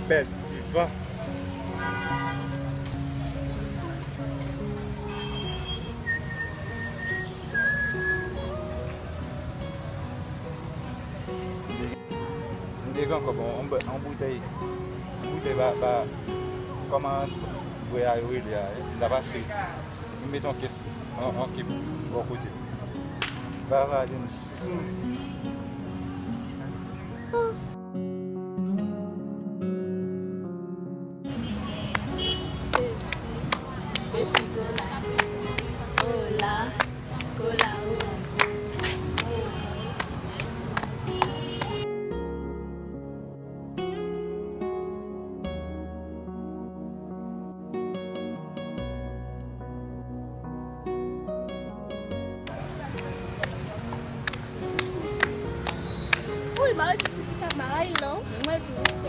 belle diva. Je vais encore en bouteille. Comment vous voyez là bas nous mettons en caisse en qui bon côté. Va Esse cola, cola, ui, mas se tu tá mal, não é isso.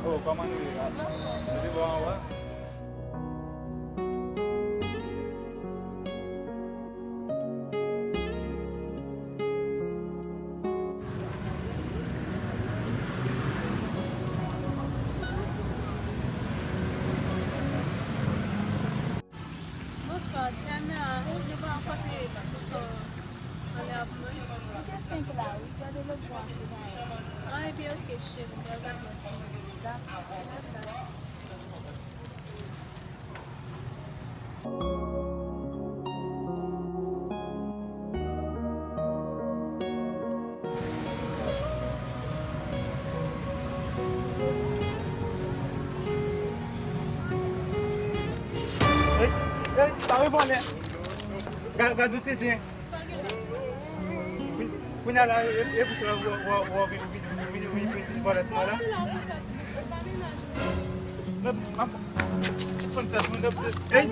Oh, comment nous voir en haut. Bonsoir, Tiana. Je vais encore faire tout olhar para mim. O que tem que lá? O que é de levar? Ai, bem, o que chega? Eu já assim. Dá? Tá levando, né? Gado tem. Punya lá, eu vou ouvir o vídeo para essa hora. Ei,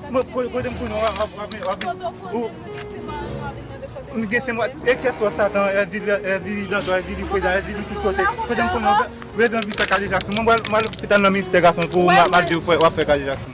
mas podemos ninguém se mata. É que a sua Satan é de cuidar, é de discutir. Podemos ver a vida da Jackson. Mas está na minha integração com o Madeu foi o África de Jackson.